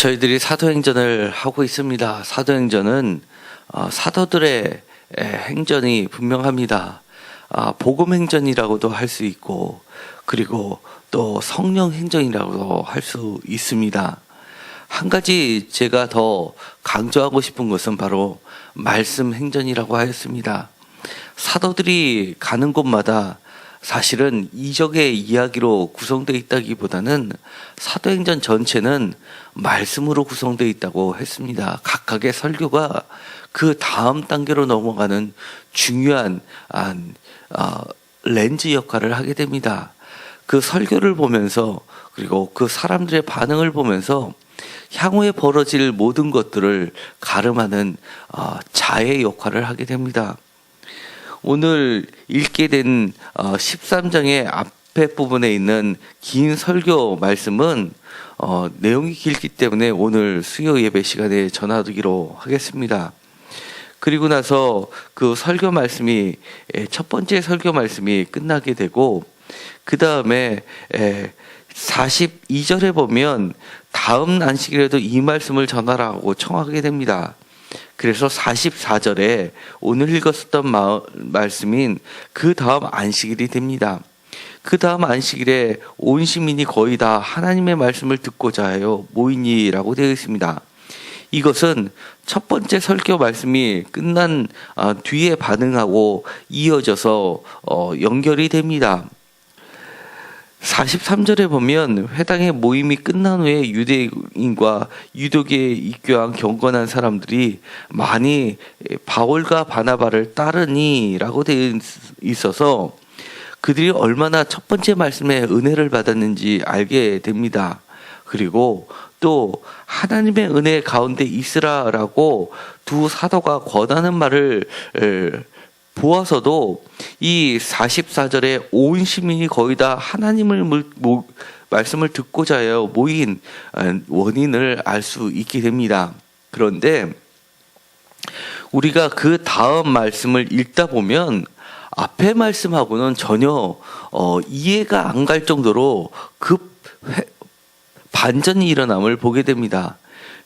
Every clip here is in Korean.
저희들이 사도행전을 하고 있습니다. 사도행전은 사도들의 행전이 분명합니다. 복음행전이라고도 할 수 있고, 그리고 또 성령행전이라고도 할 수 있습니다. 한 가지 제가 더 강조하고 싶은 것은 바로 말씀행전이라고 하였습니다. 사도들이 가는 곳마다 사실은 이적의 이야기로 구성되어 있다기보다는 사도행전 전체는 말씀으로 구성되어 있다고 했습니다. 각각의 설교가 그 다음 단계로 넘어가는 중요한 렌즈 역할을 하게 됩니다. 그 설교를 보면서, 그리고 그 사람들의 반응을 보면서 향후에 벌어질 모든 것들을 가름하는 자의 역할을 하게 됩니다. 오늘 읽게 된 13장의 앞에 부분에 있는 긴 설교 말씀은 내용이 길기 때문에 오늘 수요 예배 시간에 전하기로 하겠습니다. 그리고 나서 그 설교 말씀이 첫 번째 설교 말씀이 끝나게 되고, 그 다음에 42절에 보면 다음 안식일에도 이 말씀을 전하라고 청하게 됩니다. 그래서 44절에 오늘 읽었었던 말씀인 그 다음 안식일이 됩니다. 그 다음 안식일에 온 시민이 거의 다 하나님의 말씀을 듣고자 하여 모이니라고 되어 있습니다. 이것은 첫 번째 설교 말씀이 끝난 뒤에 반응하고 이어져서 연결이 됩니다. 43절에 보면 회당의 모임이 끝난 후에 유대인과 유대교에 입교한 경건한 사람들이 많이 바울과 바나바를 따르니라고 되어 있어서 그들이 얼마나 첫 번째 말씀에 은혜를 받았는지 알게 됩니다. 그리고 또 하나님의 은혜 가운데 있으라라고 두 사도가 권하는 말을 보아서도 이 44절에 온 시민이 거의 다 하나님을 말씀을 듣고자 하여 모인 원인을 알 수 있게 됩니다. 그런데 우리가 그 다음 말씀을 읽다 보면 앞에 말씀하고는 전혀 이해가 안 갈 정도로 반전이 일어남을 보게 됩니다.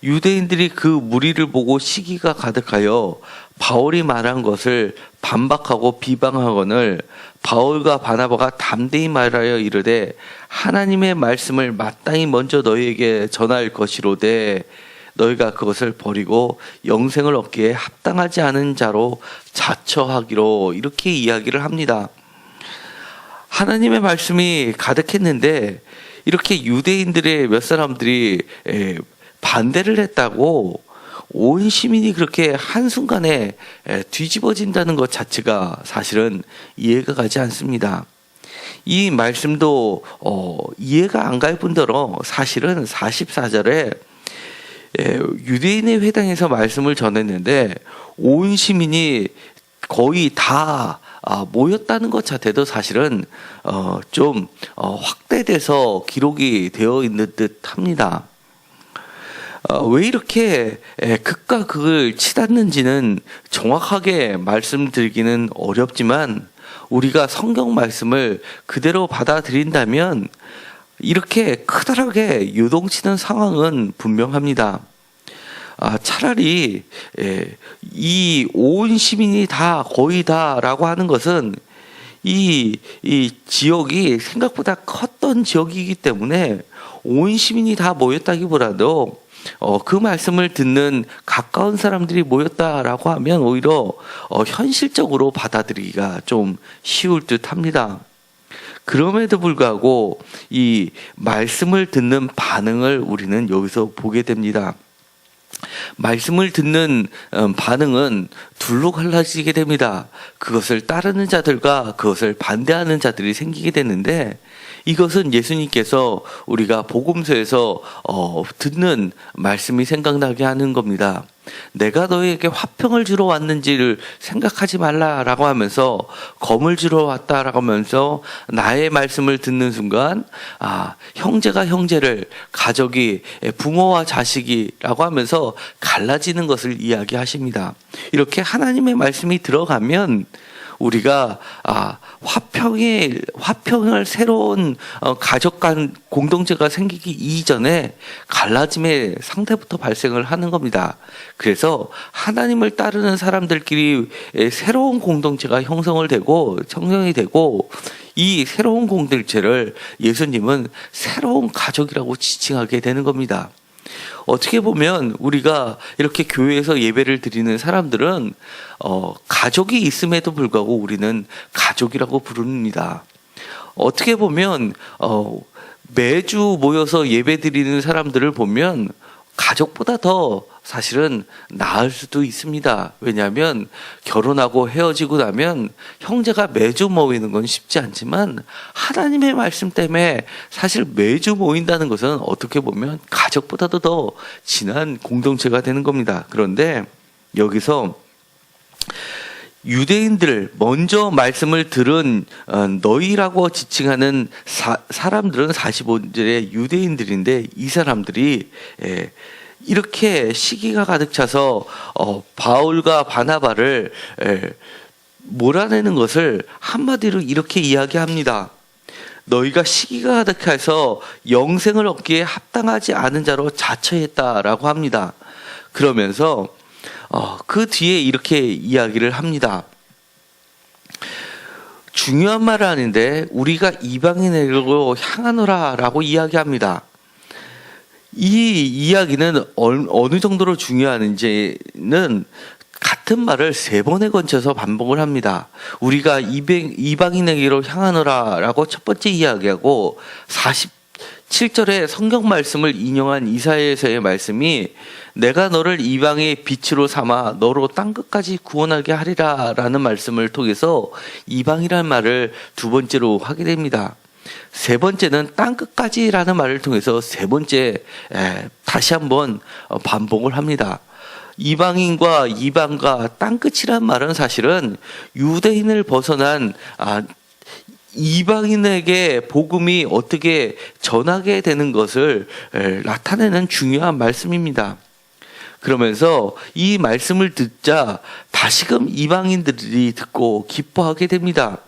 유대인들이 그 무리를 보고 시기가 가득하여 바울이 말한 것을 반박하고 비방하거늘 바울과 바나바가 담대히 말하여 이르되 하나님의 말씀을 마땅히 먼저 너희에게 전할 것이로되 너희가 그것을 버리고 영생을 얻기에 합당하지 않은 자로 자처하기로, 이렇게 이야기를 합니다. 하나님의 말씀이 가득했는데 이렇게 유대인들의 몇 사람들이 반대를 했다고 온 시민이 그렇게 한순간에 뒤집어진다는 것 자체가 사실은 이해가 가지 않습니다. 이 말씀도 이해가 안 갈 뿐더러 사실은 44절에 유대인의 회당에서 말씀을 전했는데 온 시민이 거의 다 모였다는 것 자체도 사실은 좀 확대돼서 기록이 되어 있는 듯 합니다. 왜 이렇게 극과 극을 치닫는지는 정확하게 말씀드리기는 어렵지만 우리가 성경 말씀을 그대로 받아들인다면 이렇게 크다랗게 요동치는 상황은 분명합니다. 차라리 이 온 시민이 다 거의 다라고 하는 것은 이 지역이 생각보다 컸던 지역이기 때문에 온 시민이 다 모였다기보다도 그 말씀을 듣는 가까운 사람들이 모였다라고 하면 오히려 현실적으로 받아들이기가 좀 쉬울 듯 합니다. 그럼에도 불구하고 이 말씀을 듣는 반응을 우리는 여기서 보게 됩니다. 말씀을 듣는 반응은 둘로 갈라지게 됩니다. 그것을 따르는 자들과 그것을 반대하는 자들이 생기게 되는데, 이것은 예수님께서 우리가 복음서에서 듣는 말씀이 생각나게 하는 겁니다. 내가 너희에게 화평을 주러 왔는지를 생각하지 말라라고 하면서 검을 주러 왔다라고 하면서 나의 말씀을 듣는 순간 형제가 형제를, 가족이 부모와 자식이라고 하면서 갈라지는 것을 이야기하십니다. 이렇게 하나님의 말씀이 들어가면 우리가 화평을 새로운 가족 간 공동체가 생기기 이전에 갈라짐의 상태부터 발생을 하는 겁니다. 그래서 하나님을 따르는 사람들끼리 새로운 공동체가 형성이 되고 이 새로운 공동체를 예수님은 새로운 가족이라고 지칭하게 되는 겁니다. 어떻게 보면 우리가 이렇게 교회에서 예배를 드리는 사람들은 가족이 있음에도 불구하고 우리는 가족이라고 부릅니다. 어떻게 보면 매주 모여서 예배 드리는 사람들을 보면 가족보다 더 사실은 나을 수도 있습니다. 왜냐하면 결혼하고 헤어지고 나면 형제가 매주 모이는 건 쉽지 않지만 하나님의 말씀 때문에 사실 매주 모인다는 것은 어떻게 보면 가족보다도 더 진한 공동체가 되는 겁니다. 그런데 여기서 유대인들 먼저 말씀을 들은 너희라고 지칭하는 사람들은 45절의 유대인들인데 이 사람들이 이렇게 시기가 가득 차서 바울과 바나바를 몰아내는 것을 한마디로 이렇게 이야기합니다. 너희가 시기가 가득해서 영생을 얻기에 합당하지 않은 자로 자처했다라고 합니다. 그러면서 그 뒤에 이렇게 이야기를 합니다. 중요한 말은 아닌데 우리가 이방인에게로 향하노라라고 이야기합니다. 이 이야기는 어느 정도로 중요한지는 같은 말을 3번에 걸쳐서 반복을 합니다. 우리가 이방인에게로 향하노라라고 첫 번째 이야기하고 47절의 성경 말씀을 인용한 이사야서의 말씀이 내가 너를 이방의 빛으로 삼아 너로 땅끝까지 구원하게 하리라 라는 말씀을 통해서 이방이라는 말을 두 번째로 하게 됩니다. 세 번째는 땅끝까지라는 말을 통해서 세 번째 다시 한번 반복을 합니다. 이방인과 이방과 땅끝이란 말은 사실은 유대인을 벗어난 이방인에게 복음이 어떻게 전하게 되는 것을 나타내는 중요한 말씀입니다. 그러면서 이 말씀을 듣자 다시금 이방인들이 듣고 기뻐하게 됩니다.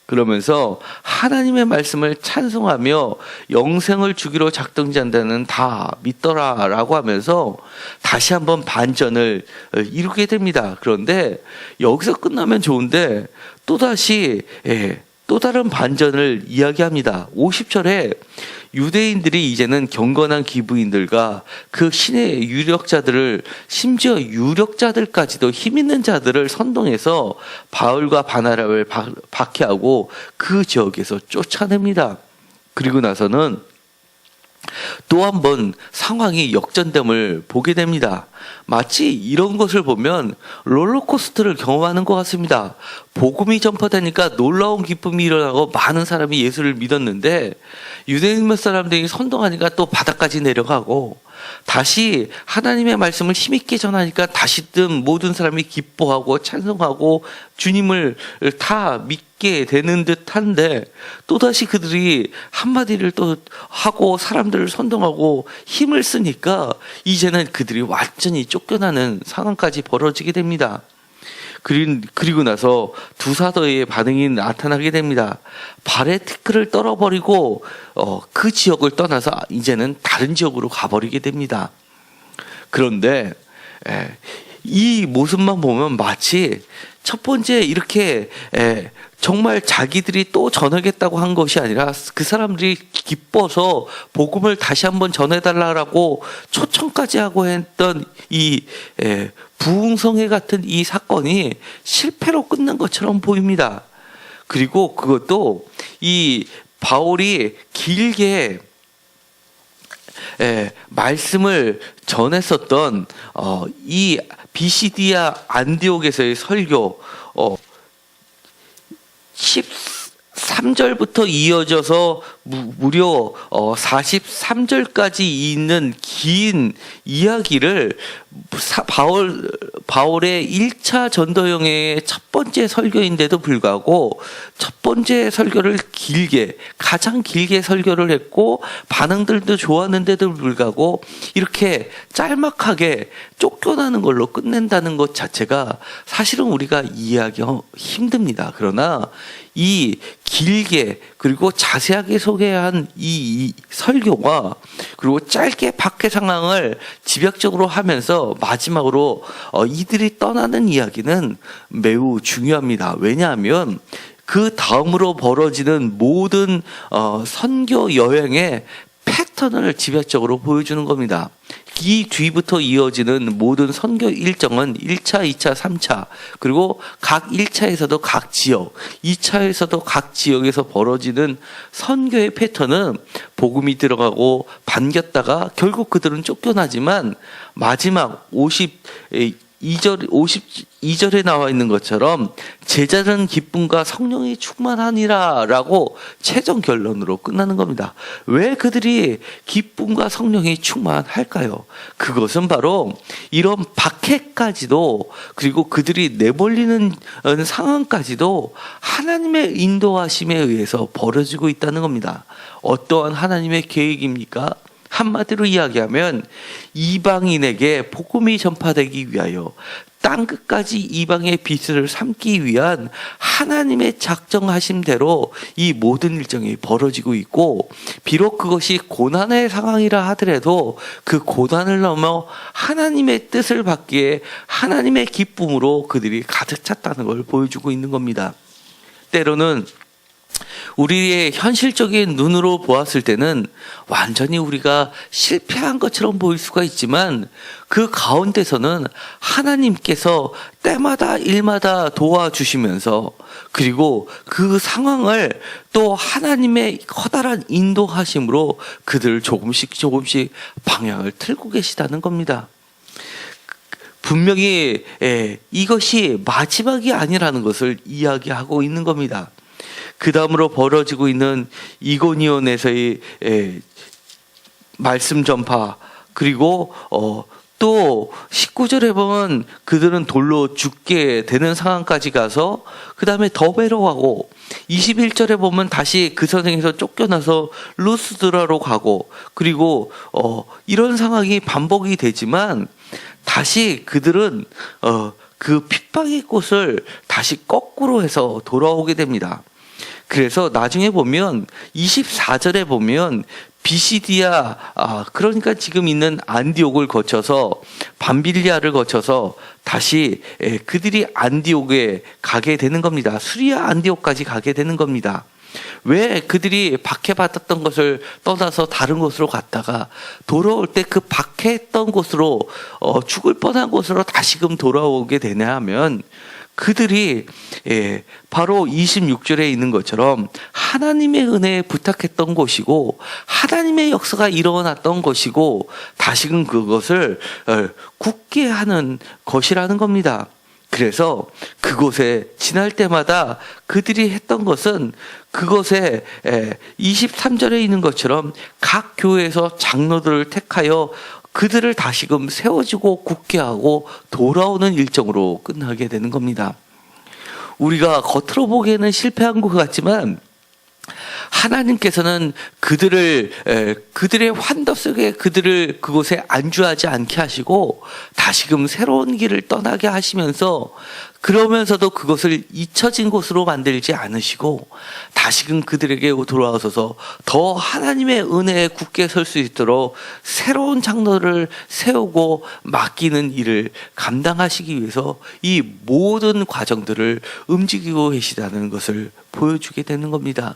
그러면서 하나님의 말씀을 찬송하며 영생을 주기로 작정지한다는 다 믿더라라고 하면서 다시 한번 반전을 이루게 됩니다. 그런데 여기서 끝나면 좋은데 또다시 또 다른 반전을 이야기합니다. 50절에 유대인들이 이제는 경건한 기부인들과 그 신의 유력자들을 심지어 유력자들까지도 힘 있는 자들을 선동해서 바울과 바나바를 박해하고 그 지역에서 쫓아냅니다. 그리고 나서는 또 한 번 상황이 역전됨을 보게 됩니다. 마치 이런 것을 보면 롤러코스터를 경험하는 것 같습니다. 복음이 전파되니까 놀라운 기쁨이 일어나고 많은 사람이 예수를 믿었는데 유대인 몇 사람들이 선동하니까 또 바닥까지 내려가고 다시 하나님의 말씀을 힘있게 전하니까 다시금 모든 사람이 기뻐하고 찬송하고 주님을 다 믿게 되는 듯한데 또다시 그들이 한마디를 또 하고 사람들을 선동하고 힘을 쓰니까 이제는 그들이 완전히 쫓겨나는 상황까지 벌어지게 됩니다. 그리고 나서 두 사도의 반응이 나타나게 됩니다. 발에 티끌을 떨어버리고 그 지역을 떠나서 이제는 다른 지역으로 가버리게 됩니다. 그런데 이 모습만 보면 마치 첫 번째 이렇게 정말 자기들이 또 전하겠다고 한 것이 아니라 그 사람들이 기뻐서 복음을 다시 한번 전해달라고 초청까지 하고 했던 이 부흥성회 같은 이 사건이 실패로 끝난 것처럼 보입니다. 그리고 그것도 이 바울이 길게 말씀을 전했었던 이 비시디아 안디옥에서의 설교 3절부터 이어져서 무려 43절까지 있는 긴 이야기를 바울의 1차 전도여행의 첫 번째 설교인데도 불구하고 첫 번째 설교를 가장 길게 설교를 했고 반응들도 좋았는데도 불구하고 이렇게 짤막하게 쫓겨나는 걸로 끝낸다는 것 자체가 사실은 우리가 이해하기 힘듭니다. 그러나 이 길게 그리고 자세하게 소개한 이 설교가 그리고 짧게 밖의 상황을 집약적으로 하면서 마지막으로 이들이 떠나는 이야기는 매우 중요합니다. 왜냐하면 그 다음으로 벌어지는 모든 선교 여행의 패턴을 집약적으로 보여주는 겁니다. 이 뒤부터 이어지는 모든 선교 일정은 1차, 2차, 3차 그리고 각 1차에서도 각 지역, 2차에서도 각 지역에서 벌어지는 선교의 패턴은 복음이 들어가고 반겼다가 결국 그들은 쫓겨나지만 마지막 52절에 나와 있는 것처럼 제자는 기쁨과 성령이 충만하니라 라고 최종 결론으로 끝나는 겁니다. 왜 그들이 기쁨과 성령이 충만할까요? 그것은 바로 이런 박해까지도 그리고 그들이 내몰리는 상황까지도 하나님의 인도하심에 의해서 벌어지고 있다는 겁니다. 어떠한 하나님의 계획입니까? 한마디로 이야기하면 이방인에게 복음이 전파되기 위하여 땅끝까지 이방의 빛을 삼기 위한 하나님의 작정하심대로 이 모든 일정이 벌어지고 있고 비록 그것이 고난의 상황이라 하더라도 그 고난을 넘어 하나님의 뜻을 받기에 하나님의 기쁨으로 그들이 가득 찼다는 걸 보여주고 있는 겁니다. 때로는 우리의 현실적인 눈으로 보았을 때는 완전히 우리가 실패한 것처럼 보일 수가 있지만 그 가운데서는 하나님께서 때마다 일마다 도와주시면서 그리고 그 상황을 또 하나님의 커다란 인도하심으로 그들을 조금씩 방향을 틀고 계시다는 겁니다. 분명히 이것이 마지막이 아니라는 것을 이야기하고 있는 겁니다. 그 다음으로 벌어지고 있는 이고니온에서의 말씀 전파 그리고 또 19절에 보면 그들은 돌로 죽게 되는 상황까지 가서 그 다음에 더 배로가고 21절에 보면 다시 그 선생에서 쫓겨나서 루스드라로 가고 그리고 이런 상황이 반복이 되지만 다시 그들은 그 핍박의 꽃을 다시 거꾸로 해서 돌아오게 됩니다. 그래서 나중에 보면 24절에 보면 비시디아 그러니까 지금 있는 안디옥을 거쳐서 밤빌리아를 거쳐서 다시 그들이 안디옥에 가게 되는 겁니다. 수리아 안디옥까지 가게 되는 겁니다. 왜 그들이 박해받았던 것을 떠나서 다른 곳으로 갔다가 돌아올 때 그 박해했던 곳으로 죽을 뻔한 곳으로 다시금 돌아오게 되냐 하면 그들이 바로 26절에 있는 것처럼 하나님의 은혜에 부탁했던 곳이고 하나님의 역사가 일어났던 것이고 다시금 그것을 굳게 하는 것이라는 겁니다. 그래서 그곳에 지날 때마다 그들이 했던 것은 그것에 23절에 있는 것처럼 각 교회에서 장로들을 택하여 그들을 다시금 세워지고 굳게 하고 돌아오는 일정으로 끝나게 되는 겁니다. 우리가 겉으로 보기에는 실패한 것 같지만 하나님께서는 그들의 환더 속에 그들을 그곳에 안주하지 않게 하시고 다시금 새로운 길을 떠나게 하시면서 그러면서도 그것을 잊혀진 곳으로 만들지 않으시고 다시금 그들에게 돌아와서 더 하나님의 은혜에 굳게 설 수 있도록 새로운 장로를 세우고 맡기는 일을 감당하시기 위해서 이 모든 과정들을 움직이고 계시다는 것을 보여주게 되는 겁니다.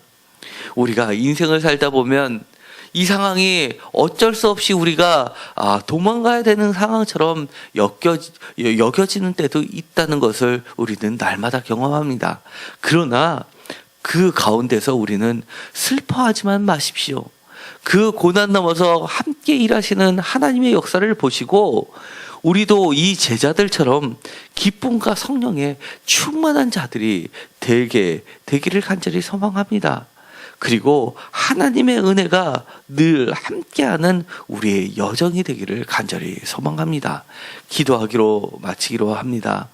우리가 인생을 살다 보면 이 상황이 어쩔 수 없이 우리가 도망가야 되는 상황처럼 여겨지는 때도 있다는 것을 우리는 날마다 경험합니다. 그러나 그 가운데서 우리는 슬퍼하지만 마십시오. 그 고난 넘어서 함께 일하시는 하나님의 역사를 보시고 우리도 이 제자들처럼 기쁨과 성령에 충만한 자들이 되기를 간절히 소망합니다. 그리고 하나님의 은혜가 늘 함께하는 우리의 여정이 되기를 간절히 소망합니다. 기도하기로 마치기로 합니다.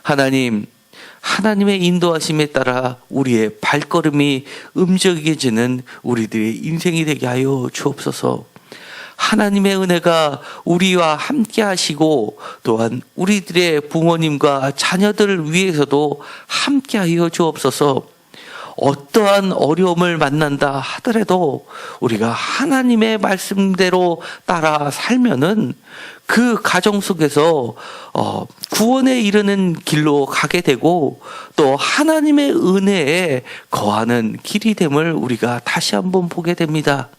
하나님의 인도하심에 따라 우리의 발걸음이 움직여지는 우리들의 인생이 되게 하여 주옵소서. 하나님의 은혜가 우리와 함께 하시고 또한 우리들의 부모님과 자녀들을 위해서도 함께 하여 주옵소서. 어떠한 어려움을 만난다 하더라도 우리가 하나님의 말씀대로 따라 살면은 그 가정 속에서 구원에 이르는 길로 가게 되고 또 하나님의 은혜에 거하는 길이 됨을 우리가 다시 한번 보게 됩니다.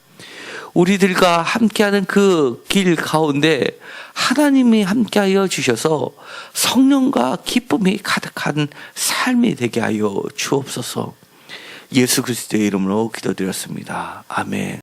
우리들과 함께하는 그 길 가운데 하나님이 함께하여 주셔서 성령과 기쁨이 가득한 삶이 되게 하여 주옵소서. 예수 그리스도의 이름으로 기도드렸습니다. 아멘.